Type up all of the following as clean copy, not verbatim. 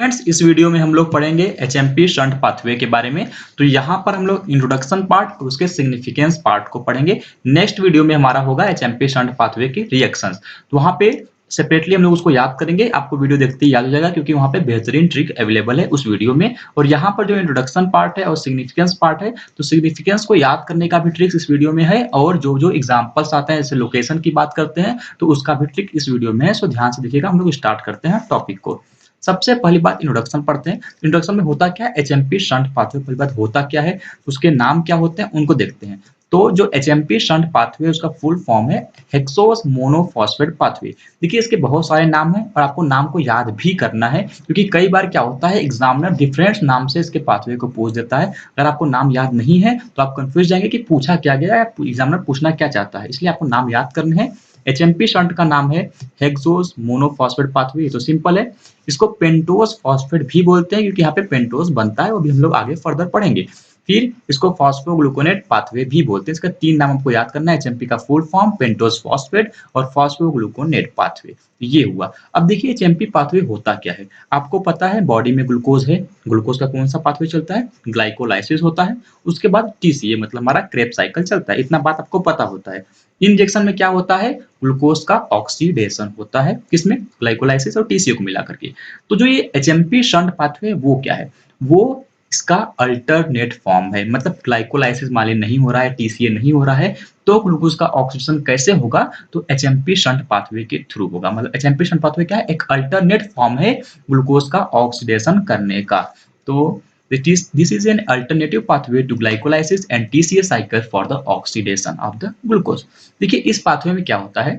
Friends, इस video में हम लोग पढ़ेंगे एचएमपी शंट पाथवे के बारे में। तो यहाँ पर हम लोग इंट्रोडक्शन पार्ट और उसके सिग्निफिकेंस पार्ट को पढ़ेंगे। नेक्स्ट वीडियो में हमारा होगा एचएमपी शंट पाथवे के रिएक्शंस। तो वहाँ पे सेपरेटली हम लोग उसको याद करेंगे। आपको वीडियो देखते ही याद हो जाएगा क्योंकि वहाँ पे बेहतरीन ट्रिक अवेलेबल है उस वीडियो में। और यहाँ पर जो इंट्रोडक्शन पार्ट है और सिग्निफिकेंस पार्ट है, तो सिग्निफिकेंस को याद करने का भी ट्रिक इस वीडियो में है, और जो जो एग्जाम्पल्स आते हैं जैसे लोकेशन की बात करते हैं तो उसका भी ट्रिक इस वीडियो में है। सो ध्यान से देखिएगा। हम लोग स्टार्ट करते हैं टॉपिक को। सबसे पहली बात इंट्रोडक्शन पढ़ते हैं। इंट्रोडक्शन में होता क्या है, एचएमपी शंट पाथवे। पहली बात होता क्या है, उसके नाम क्या होते हैं उनको देखते हैं। तो जो एचएमपी शंट पाथवे उसका फुल फॉर्म है हेक्सोस मोनोफॉस्फेट पाथवे। देखिए इसके बहुत सारे नाम हैं और आपको नाम को याद भी करना है, क्योंकि कई बार क्या होता है एग्जामिनर डिफरेंट नाम से इसके पाथवे को पूछ देता है। अगर आपको नाम याद नहीं है तो आप कंफ्यूज जाएंगे कि पूछा क्या गया है, एग्जामिनर पूछना क्या चाहता है। इसलिए आपको नाम याद करने हैं। एचएमपी शंट का नाम है हेक्सोस मोनोफॉस्फेट पाथवे। तो सिंपल है। इसको पेंटोस फॉस्फेट भी बोलते हैं क्योंकि यहाँ पे पेंटोस बनता है, वो भी हम लोग आगे फर्दर पढ़ेंगे। फिर इसको फॉस्फोग्लूकोनेट पाथवे भी बोलते हैं। इसका तीन नाम आपको याद करना है। एचएमपी का फुल फॉर्म पेंटोस फॉस्फेट और फॉस्फोग्लूकोनेट पाथवे। ये हुआ। अब देखिए एचएमपी पाथवे होता क्या है। आपको पता है बॉडी में ग्लूकोज है। ग्लूकोज का कौन सा पाथवे चलता है, ग्लाइकोलाइसिस होता है। उसके बाद टीसीए मतलब हमारा क्रेब्स साइकिल चलता है। इतना बात आपको पता होता है। इंजेक्शन में क्या होता है, ग्लूकोज का ऑक्सीडेशन होता है, किसमें, ग्लाइकोलाइसिस और टीसीए को मिला करके। तो जो ये एचएमपी शंट पाथवे वो क्या है, वो इसका अल्टरनेट फॉर्म है। मतलब ग्लाइकोलाइसिस मान ली नहीं हो रहा है, टीसीए नहीं हो रहा है, तो ग्लूकोज का ऑक्सीडेशन कैसे होगा, तो एचएमपी शंट पाथवे के थ्रू होगा। मतलब एचएमपी शंट पाथवे क्या है, एक अल्टरनेट फॉर्म है ग्लूकोज का ऑक्सीडेशन करने का। तो this is an alternative pathway to glycolysis and TCA cycle for the oxidation of the glucose। देखिए इस पाथवे में क्या होता है,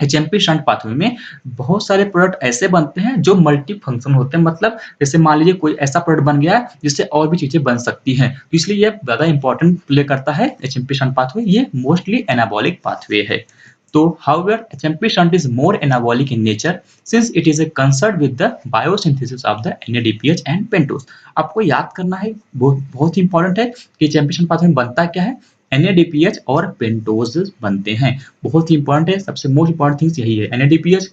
एचएमपी शंट पाथवे में बहुत सारे प्रोडक्ट ऐसे बनते हैं जो मल्टी फंक्शन होते हैं। मतलब जैसे मान लीजिए कोई ऐसा प्रोडक्ट बन गया है जिससे और भी चीजें बन सकती हैं, तो इसलिए ये ज्यादा इंपॉर्टेंट प्ले करता है एचएमपी शंट पाथवे। ये मोस्टली एनाबॉलिक पाथवे है। तो however HMP shunt is more anabolic in nature since it is concerned with the biosynthesis of the NADPH and pentose। आपको याद करना है, बहुत ही इंपॉर्टेंट है कि HMP शंट पाथवे में बनता क्या है, NADPH और पेंटोज बनते हैं। बहुत ही इंपॉर्टेंट है, सबसे मोस्ट इंपॉर्टेंट थिंग्स यही है। NADPH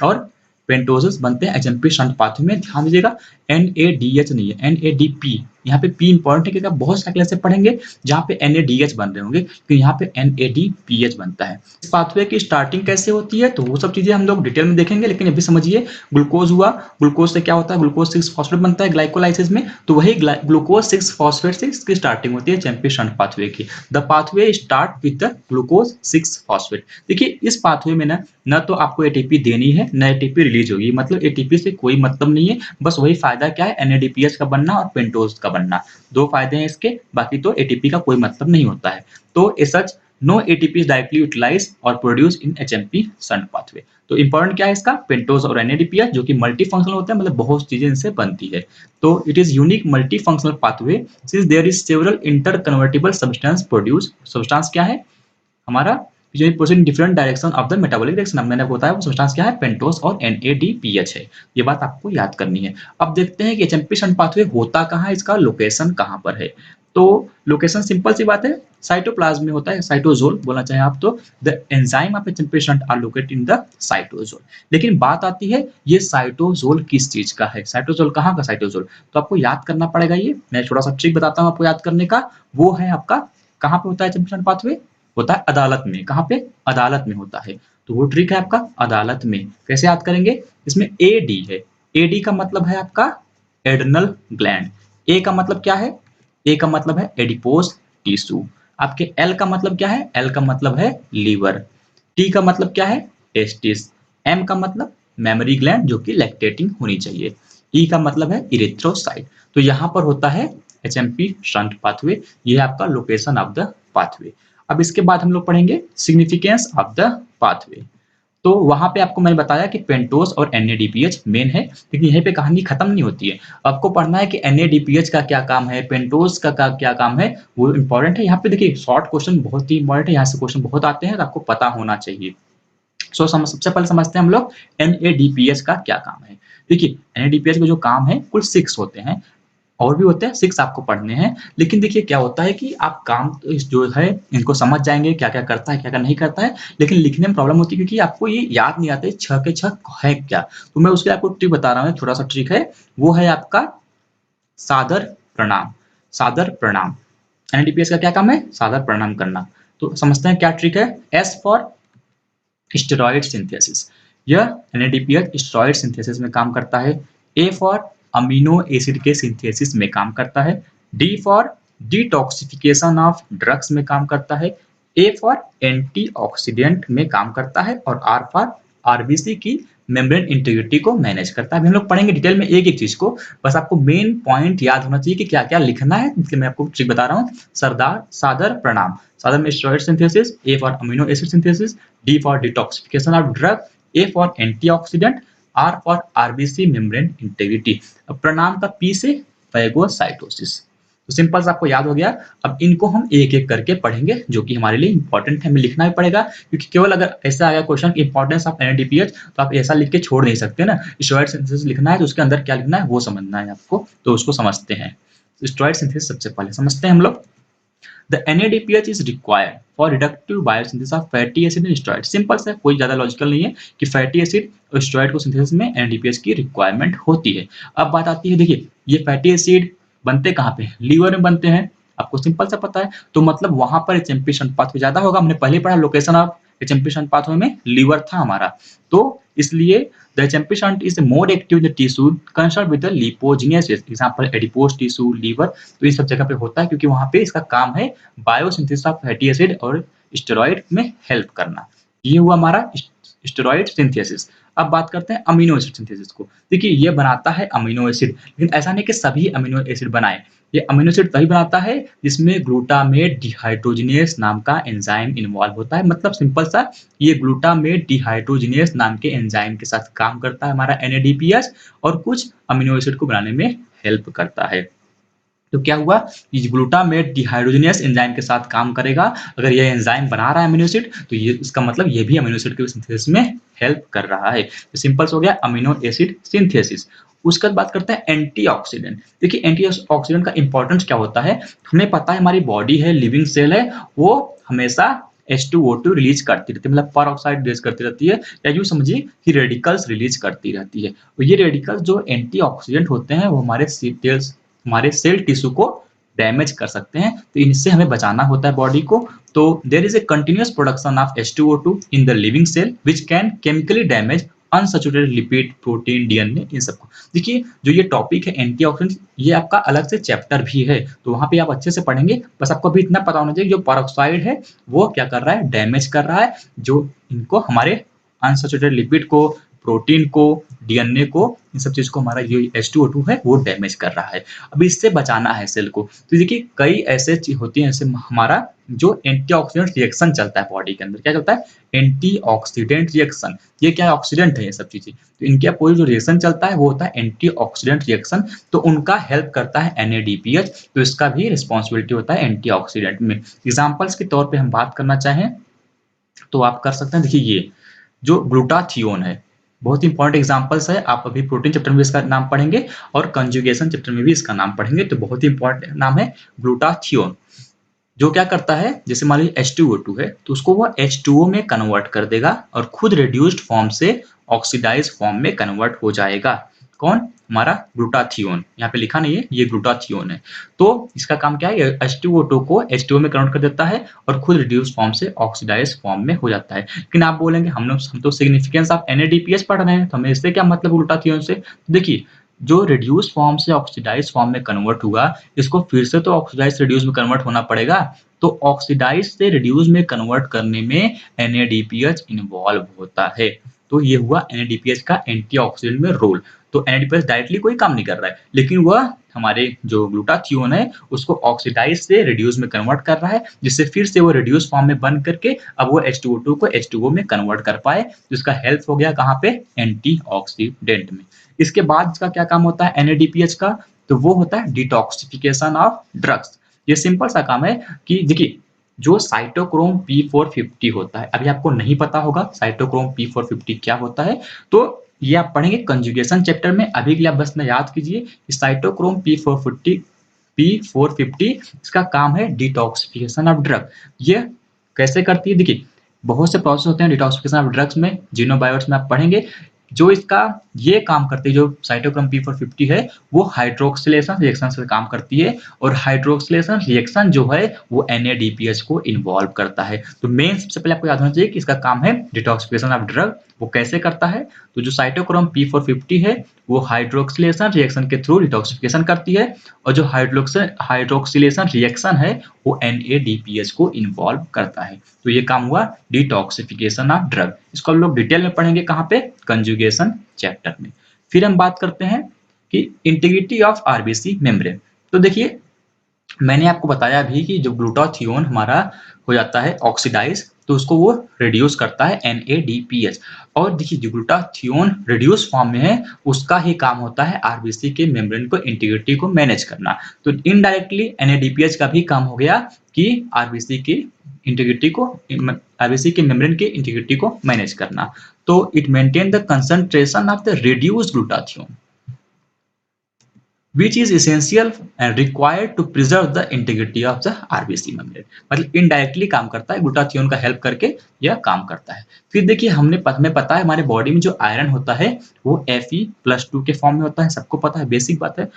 और पेंटोजेस बनते हैं एचएमपी शंट पाथवे में। ध्यान दीजिएगा, NADH नहीं है, NADP। यहाँ पे P इंपॉर्टेंट है क्योंकि आप बहुत सारे क्लास से पढ़ेंगे जहाँ पे NADH बन रहे होंगे, तो यहाँ पे NADPH बनता है। इस पाथवे की स्टार्टिंग कैसे होती है तो वो सब चीजें हम लोग डिटेल में देखेंगे, लेकिन अभी समझिए ग्लूकोज हुआ। ग्लूकोज से क्या होता है, ग्लूकोज 6 फॉस्फेट बनता है ग्लाइकोलाइसिस में, तो वही ग्लूकोज 6 फॉस्फेट से इसकी स्टार्टिंग होती है एचएमपी शंट पाथवे की। The pathway start with the glucose 6 phosphate. देखिए इस पाथवे में ना तो आपको एटीपी देनी है ना एटीपी रिलीज होगी। मतलब एटीपी से कोई मतलब नहीं है, बस वही फायदा क्या है, NADPH का बनना और पेंटोज का बनना। दो फायदे हैं इसके, बाकी तो एटीपी का कोई मतलब नहीं होता है। तो as such no ATP is directly utilize और produce in HMP shunt pathway. तो इंपॉर्टेंट क्या है इसका, पेंटोज और NADPH जो कि मल्टी फंक्शनल होते हैं, मतलब बहुत चीजें इनसे बनती है। तो it is unique multifunctional pathway since there is several interconvertible substance produce. Substance क्या है हमारा, जो proceed in different direction of the metabolic reaction. मैंने बताया वो सब्सटेंस क्या है, पेंटोज और NADPH है। ये बात आपको याद करनी है। अब देखते हैं कि एचएमपी शंट पाथवे होता कहाँ है, इसका लोकेशन कहाँ पर है। तो लोकेशन सिंपल सी बात है, साइटोप्लाज्म में होता है, साइटोजोल बोलना चाहे आप तो। The enzyme of HMP shunt are located in the cytosol. लेकिन बात आती है ये साइटोजोल किस चीज का है, साइटोजोल कहाँ का साइटोजोल, तो आपको याद करना पड़ेगा। ये मैं थोड़ा सा ट्रिक बताता हूँ आपको याद करने का। वो है आपका, कहाँ पे होता है एचएमपी शंट पाथवे, होता है अदालत में। कहाँ पे, अदालत में होता है। तो वो ट्रिक है आपका अदालत में। कैसे याद करेंगे, इसमें AD है। AD का मतलब है आपका एड्रनल ग्लैंड। A का मतलब क्या है, A का मतलब है एडिपोज टिश्यू। आपके L का मतलब क्या है, L का मतलब है लीवर। T का मतलब क्या है, टेस्टिस। M का मतलब मेमोरी ग्लैंड जो कि लैक्टेटिंग होनी चाहिए। E का मतलब है इरिथ्रोसाइट। तो यहाँ पर होता है एचएमपी शंट पाथवे। ये है आपका लोकेशन ऑफ द पाथवे। अब इसके बाद हम लोग पढ़ेंगे सिग्निफिकेंस ऑफ द पाथवे। तो वहां पे आपको मैंने बताया कि पेंटोज और NADPH मेन है, लेकिन यहीं पे कहानी खत्म नहीं होती है। आपको पढ़ना है कि NADPH का क्या काम है, पेंटोज का क्या काम है, वो इंपॉर्टेंट है। यहाँ पे देखिए शॉर्ट क्वेश्चन बहुत ही इंपॉर्टेंट है, यहाँ से क्वेश्चन बहुत आते हैं तो आपको पता होना चाहिए। सबसे पहले समझते हैं हम लोग NADPH का क्या काम है। देखिए NADPH का जो काम है कुल 6 होते हैं। और भी होते हैं, 6 आपको पढ़ने हैं। लेकिन देखिए क्या होता है कि आप काम तो इस जो है इनको समझ जाएँगे, क्या-क्या करता है, क्या-क्या नहीं करता है, लेकिन लिखने में प्रॉब्लम होती है क्योंकि आपको ये याद नहीं आता है 6 के 6 है क्या? तो मैं उसके लिए आपको ट्रिक बता रहा हूँ, छोटा-सा ट्रिक है, वो है आपका सादर प्रणाम। सादर प्रणाम। एनडीपीएस का क्या काम है? सादर प्रणाम करना। तो समझते हैं क्या ट्रिक है? S for steroid synthesis. यह एनएडीपीएच स्टेरॉइड सिंथेसिस में काम करता है। ए फॉर अमीनो एसिड के सिंथेसिस में काम करता है। D for detoxification of drugs में काम करता है। ए फॉर एंटीऑक्सीडेंट में काम करता है और आर फॉर आरबीसी की मेम्ब्रेन इंटीग्रिटी को मैनेज करता है। अभी हम लोग पढ़ेंगे डिटेल में एक एक चीज को, बस आपको मेन पॉइंट याद होना चाहिए कि क्या क्या लिखना है, इसलिए मैं आपको ट्रिक बता रहा हूँ। सरदार सादर प्रणाम। सादर में steroid synthesis, A for amino acid synthesis, D for detoxification of drug, A for antioxidant, R for RBC membrane integrity। अब प्रणाम का P से फैगोसाइटोसिस। तो सिंपल सा आपको याद हो गया। अब इनको हम एक एक करके पढ़ेंगे जो कि हमारे लिए इंपॉर्टेंट है, हमें लिखना भी पड़ेगा क्योंकि केवल अगर ऐसा आया क्वेश्चन इंपॉर्टेंस ऑफ एनएडीपीएच तो आप ऐसा लिख के छोड़ नहीं सकते ना। स्टेरॉइड सिंथेसिस लिखना है तो उसके अंदर क्या लिखना है वो समझना है आपको, तो उसको समझते हैं। स्टेरॉइड सिंथेसिस सबसे पहले समझते हैं हम लोग। The NADPH is required for reductive biosynthesis of fatty acid and steroid। Simple सा, कोई ज्यादा लॉजिकल नहीं है कि फैटी एसिड और स्टेरॉइड को सिंथेसिस में NADPH की रिक्वायरमेंट होती है। अब बात आती है, देखिए ये फैटी एसिड बनते कहाँ पे? लीवर में बनते हैं, आपको सिंपल सा पता है। तो मतलब वहां पर एचएमपी शंट पाथवे ज्यादा होगा। हमने पहले पढ़ा location of HMP shunt pathway में लीवर था हमारा, तो इसलिए the HMP shunt is more active in the tissue concern with the lipogenesis, example adipose tissue, liver. तो ये सब जगह पे होता है क्योंकि वहां पे इसका काम है बायोसिंथेसिस ऑफ फैटी एसिड और स्टेरॉइड में हेल्प करना। ये हुआ हमारा स्टेरॉइड सिंथेसिस। अब बात करते हैं अमीनो एसिड सिंथेसिस को। देखिए ये बनाता है अमीनो एसिड, लेकिन ऐसा नहीं कि सभी अमीनो एसिड बनाए। ये अमीनो एसिड तभी बनाता है जिसमें ग्लूटामेट डिहाइड्रोजिनेस नाम का एंजाइम इन्वॉल्व होता है। मतलब सिंपल सा, ये ग्लूटामेट डिहाइड्रोजिनेस नाम के एंजाइम के साथ काम करता है हमारा एनएडीपीएच, और कुछ अमीनो एसिड को बनाने में हेल्प करता है। तो क्या हुआ, ये ग्लूटामेट डिहाइड्रोजिनेस एंजाइम के साथ काम करेगा। अगर ये एंजाइम बना रहा है अमीनो एसिड तो ये इसका मतलब ये भी अमीनो एसिड के सिंथेसिस में हेल्प कर रहा है। तो सिंपल हो गया अमीनो एसिड सिंथेसिस। उसके बाद बात करते हैं एंटीऑक्सीडेंट। देखिए एंटीऑक्सीडेंट का इंपॉर्टेंस क्या होता है, हमें पता है हमारी बॉडी है, लिविंग सेल है, वो हमेशा H2O2 रिलीज करती रहती है, मतलब परऑक्साइड रिलीज करती रहती है, या यूं समझिए कि रेडिकल्स रिलीज करती रहती है। तो ये रेडिकल्स जो एंटीऑक्सीडेंट होते हैं वो हमारे सेल टिश्यू को डैमेज कर सकते हैं, तो इनसे हमें बचाना होता है बॉडी को। तो there is a continuous production of H2O2 in the living cell which can chemically damage unsaturated lipid, protein, DNA, इन सबको। देखिए जो ये टॉपिक है एंटीऑक्सीडेंट, ये आपका अलग से चैप्टर भी है, तो वहां पे आप अच्छे से पढ़ेंगे। बस आपको अभी इतना पता होना चाहिए जो परऑक्साइड है वो क्या कर रहा है, डैमेज कर रहा है, जो इनको हमारे अनसैचुरेटेड लिपिड को, प्रोटीन को, डीएनए को, इन सब चीज को हमारा ये H2O2 है वो डैमेज कर रहा है। अब इससे बचाना है सेल को। तो देखिए कई ऐसे चीज होती हैं, जैसे हमारा जो एंटीऑक्सीडेंट रिएक्शन चलता है बॉडी के अंदर, क्या चलता है, एंटीऑक्सीडेंट रिएक्शन। ये क्या है, ऑक्सीडेंट है ये सब चीजें। तो इनके अपोजिट जो रिएक्शन चलता है वो होता है एंटीऑक्सीडेंट रिएक्शन, तो उनका हेल्प करता है एनएडीपीएच। तो इसका भी रिस्पॉन्सिबिलिटी होता है एंटीऑक्सीडेंट में। एग्जाम्पल्स के तौर पर हम बात करना चाहें तो आप कर सकते हैं। देखिए ये जो ग्लूटाथियोन है, बहुत इंपॉर्टेंट एग्जांपल्स है। आप अभी प्रोटीन चैप्टर में इसका नाम पढ़ेंगे और कंजुगेशन चैप्टर में भी इसका नाम पढ़ेंगे, तो बहुत ही इंपॉर्टेंट नाम है ग्लूटाथियोन। जो क्या करता है, जैसे मान लीजिए H2O2 है तो उसको वो H2O में कन्वर्ट कर देगा और खुद रिड्यूस्ड फॉर्म से ऑक्सीडाइज फॉर्म में कन्वर्ट हो जाएगा। कौन, हमारा ग्लूटाथियोन। यहाँ पे लिखा नहीं है, ये ग्लूटाथियोन है। तो इसका काम क्या है, H2O2 को H2O में कन्वर्ट कर देता है और खुद रिड्यूस फॉर्म से ऑक्सीडाइज फॉर्म में हो जाता है। लेकिन आप बोलेंगे हम तो सिग्निफिकेंस ऑफ NADPH पढ़ रहे हैं, तो हमें इससे क्या मतलब ग्लूटाथियोन से। देखिए जो रिड्यूस फॉर्म से ऑक्सीडाइज फॉर्म में कन्वर्ट हुआ, इसको फिर से तो ऑक्सीडाइज रिड्यूस में कन्वर्ट होना पड़ेगा। तो ऑक्सीडाइज से रिड्यूस में कन्वर्ट करने में NADPH इन्वॉल्व होता है। तो ये हुआ NADPH का एंटीऑक्सीडेंट में रोल। तो NADPH डायरेक्टली कोई काम नहीं कर रहा है, लेकिन वह हमारे जो ग्लूटाथियोन है उसको ऑक्सीडाइज से रिड्यूस में कन्वर्ट कर रहा है, जिससे फिर से वो रिड्यूस फॉर्म में बन करके अब वो H2O2 को H2O में कन्वर्ट कर पाए। जिसका हेल्प हो गया कहाँ पे, एंटीऑक्सीडेंट में। इसके बाद इसका क्या काम होता है NADPH का, तो वो होता है डिटॉक्सिफिकेशन ऑफ ड्रग्स। ये सिंपल सा काम है कि देखिए जो साइटोक्रोम P450 होता है, अभी आपको नहीं पता होगा साइटोक्रोम P450 क्या होता है, तो ये आप पढ़ेंगे कंजुगेशन चैप्टर में। अभी के लिए आप बस में याद कीजिए साइटोक्रोम P450 इसका काम है डिटॉक्सिफिकेशन ऑफ ड्रग। ये कैसे करती है, देखिए बहुत से प्रोसेस होते हैं डिटॉक्सिफिकेशन ऑफ ड्रग्स में, जीनोबायोट्स में आप पढ़ेंगे। जो इसका ये काम करती है, जो साइटोक्रोम P450 है, वो हाइड्रोक्सिलेशन रिएक्शन से काम करती है, और हाइड्रोक्सिलेशन रिएक्शन जो है वो NADPH को इन्वॉल्व करता है। तो मेन सबसे पहले आपको याद होना चाहिए कि इसका काम है डिटॉक्सिफिकेशन ऑफ ड्रग। वो कैसे करता है, तो जो साइटोक्रोम P450 है वो हाइड्रोक्सिलेशन रिएक्शन के थ्रू डिटॉक्सिफिकेशन करती है, और जो हाइड्रोक्सिलेशन रिएक्शन है वो NADPH को इन्वॉल्व करता है। तो ये काम हुआ डिटॉक्सिफिकेशन ऑफ ड्रग। इसको हम लोग डिटेल में पढ़ेंगे कहाँ पे, कंजुगेशन चैप्टर में। फिर हम बात करते हैं कि इंटीग्रिटी ऑफ आरबीसी मेम्ब्रेन। तो देखिए मैंने आपको बताया भी कि जो ग्लूटाथियोन हमारा हो जाता है ऑक्सीडाइज, तो उसको वो रिड्यूस करता है NADPH। और देखिए जो ग्लूटाथियोन रिड्यूस फॉर्म में है उसका ही काम होता है आरबीसी के मेम्ब्रेन को इंटीग्रिटी को मैनेज करना। तो इनडायरेक्टली NADPH का भी काम हो गया कि आरबीसी की इंटीग्रिटी को, आरबीसी के मेम्ब्रेन के इंटीग्रिटी को मैनेज करना। तो it maintain the concentration of the reduced glutathione which is essential and required to preserve the integrity of the RBC membrane। मतलब इनडायरेक्टली काम करता है, ग्लूटाथियोन का हेल्प करके यह काम करता है। फिर देखिए हमें पता है हमारे बॉडी में जो आयरन होता है वो Fe+2 के फॉर्म में होता है, सबको पता है, बेसिक बात है,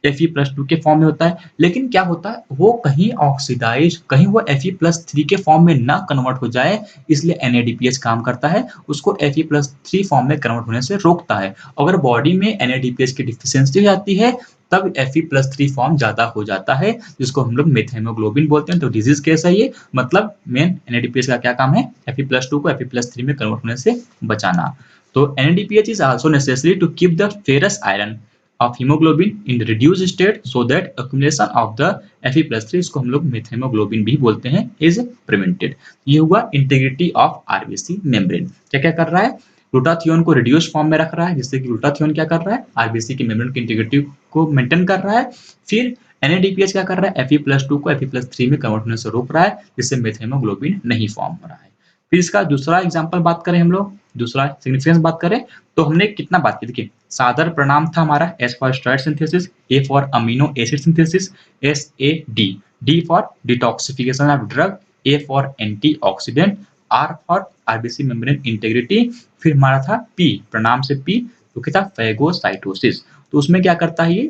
Fe+2 के फॉर्म में होता है। लेकिन क्या होता है वो कहीं ऑक्सीडाइज, कहीं वो Fe+3 के फॉर्म में ना कन्वर्ट हो जाए, इसलिए NADPH काम करता है, उसको Fe+3 फॉर्म में कन्वर्ट होने से रोकता है। अगर बॉडी में NADPH की डिफिशियंसी हो जाती है तब Fe+3 फॉर्म ज्यादा हो जाता है, जिसको हम लोग मेथहेमोग्लोबिन बोलते हैं। तो डिजीज केस है ये, मतलब मेन NADPH का क्या काम है, Fe+2 को Fe+3 में कन्वर्ट होने से बचाना। तो NADPH is also necessary to keep the ferrous iron of hemoglobin in reduced state so that accumulation of the Fe+3, इसको हम लोग मेथहेमोग्लोबिन भी बोलते हैं, is prevented। ये हुआ इंटीग्रिटी ऑफ आरबीसी मेम्ब्रेन। क्या क्या कर रहा है, ग्लूटाथियोन को रिड्यूस फॉर्म में रख रहा है, जिससे कि ग्लूटाथियोन क्या कर रहा है, आरबीसी के मेम्ब्रेन की इंटीग्रिटी को मेंटेन कर रहा है। फिर NADPH क्या कर रहा है, Fe+2 को Fe+3 में कन्वर्ट होने से रोक रहा है, जिससे मेथहेमोग्लोबिन नहीं फॉर्म हो रहा है। फिर इसका दूसरा एग्जाम्पल बात करें, हम लोग दूसरा सिग्निफिकेंस बात करें, तो हमने कितना बात की, देखिए सादर प्रणाम था हमारा S for steroid synthesis, A for amino acid synthesis, SAD, D for detoxification of drug, A for antioxidant, R for RBC membrane integrity. फिर हमारा था P, प्रणाम से P, तो क्या था, फैगोसाइटोसिस। तो उसमें क्या करता है ये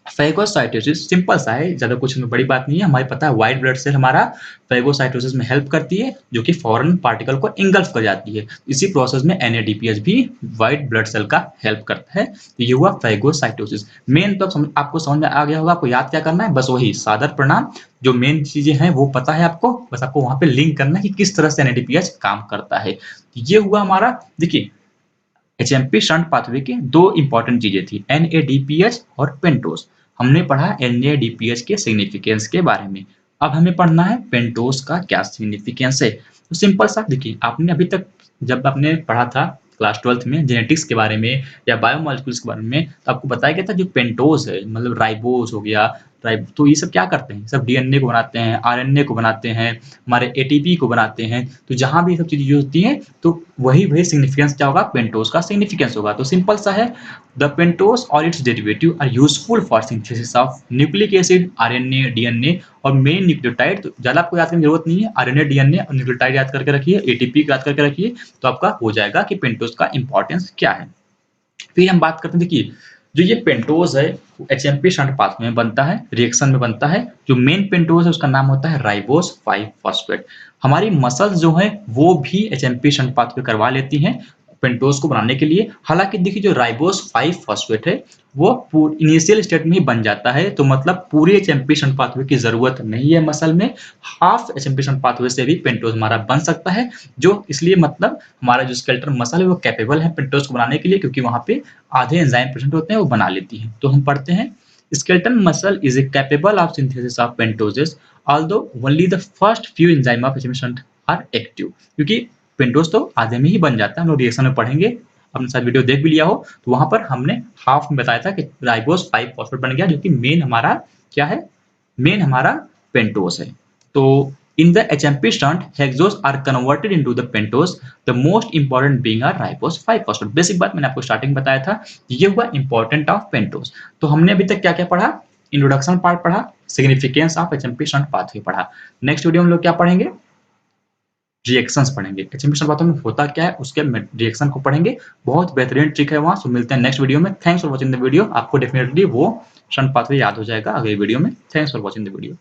फैगोसाइटोसिस, सिंपल सा है, ज्यादा कुछ में बड़ी बात नहीं है। हमारे पता है व्हाइट ब्लड सेल हमारा फैगोसाइटोसिस में हेल्प करती है, जो कि फॉरेन पार्टिकल को इंगल्फ कर जाती है। इसी प्रोसेस में NADPH भी व्हाइट ब्लड सेल का हेल्प करता है। तो ये हुआ फैगोसाइटोसिस। मेन तो आपको समझ में आ गया होगा, आपको याद क्या करना है, बस वही सादर प्रणाम, जो मेन चीजें हैं वो पता है आपको, बस आपको वहां पे लिंक करना है कि किस तरह से NADPH काम करता है। ये हुआ हमारा, देखिए HMP शंट पाथवे की दो इंपॉर्टेंट चीजें थी, NADPH और पेंटोस। हमने पढ़ा NADPH के सिग्निफिकेंस के बारे में, अब हमें पढ़ना है पेंटोस का क्या सिग्निफिकेंस है। तो सिंपल सा देखिए, आपने अभी तक जब आपने पढ़ा था क्लास 12th में जेनेटिक्स के बारे में या बायोमोलिक्यूल्स के बारे में, तो आपको बताया गया था जो पेंटोस है, मतलब राइबोस हो गया, तो ये सब क्या करते हैं, सब DNA को बनाते हैं, RNA को बनाते हैं, हमारे ATP को बनाते हैं। तो जहां भी सब चीजें यूज होती हैं तो वही सिग्निफिकेंस क्या होगा, पेंटोस का सिग्निफिकेंस होगा। तो सिंपल सा है, द पेंटोस और its derivative are useful for synthesis of nucleic acid, RNA, DNA और मेन न्यूक्लियोटाइड। तो ज्यादा आपको याद करने की जरूरत नहीं है, RNA, DNA और न्यूक्लियोटाइड याद करके रखिए, ATP याद करके रखिए, तो आपका हो जाएगा कि पेंटोस का इंपॉर्टेंस क्या है। फिर हम बात करते हैं, देखिए जो ये पेंटोज है HMP शंट पाथवे में बनता है, रिएक्शन में बनता है। जो मेन पेंटोज है उसका नाम होता है राइबोस 5 फॉस्फेट। हमारी मसल्स जो है वो भी HMP शंट पाथवे करवा लेती हैं पेंटोज को बनाने के लिए। हालांकि देखिए जो राइबोस 5 फॉस्फेट है वो इनिशियल स्टेट में ही बन जाता है, तो मतलब पूरे HMP शंट पाथवे की जरूरत नहीं है मसल में, हाफ HMP शंट पाथवे से भी पेंटोज हमारा बन सकता है। जो इसलिए मतलब हमारा जो स्केलेटल मसल है वो कैपेबल है पेंटोज को बनाने के लिए, क्योंकि वहां पे आधे एंजाइम प्रेजेंट होते हैं, वो बना लेती है। तो हम पढ़ते हैं, skeletal muscle is capable of synthesis of pentoses although only the first few enzyme of HMP shunt are active। क्योंकि पेंटोज तो आधे में ही बन जाता है, हम लोग रिएक्शन में पढ़ेंगे, अपने साथ वीडियो देख भी लिया हो, तो वहां पर हमने हाफ में बताया था कि राइबोस 5 फॉस्फेट बन गया, जो कि मेन हमारा क्या है, मेन हमारा पेंटोज है। तो In the HMP shunt, hexose are converted into the pentose, the most important being a ribose 5-phosphate। Basic बात मैंने आपको स्टार्टिंग बताया था, ये हुआ इंपॉर्टेंट ऑफ पेंटोज। तो हमने अभी तक क्या क्या पढ़ा, इंट्रोडक्शन पार्ट पढ़ा, significance of HMP shunt pathway पढ़ा। नेक्स्ट वीडियो में हम लोग क्या पढ़ेंगे, रिएक्शंस पढ़ेंगे। एचएमपी शंट पाथवे में होता क्या है उसके रिएक्शन को पढ़ेंगे, बहुत बेहतरीन ट्रिक है वहां। सो मिलते हैं नेक्स्ट वीडियो में। Thanks for watching the video. आपको डेफिनेटली वो शंट पाथवे याद हो जाएगा अगले वीडियो में। Thanks for watching the video.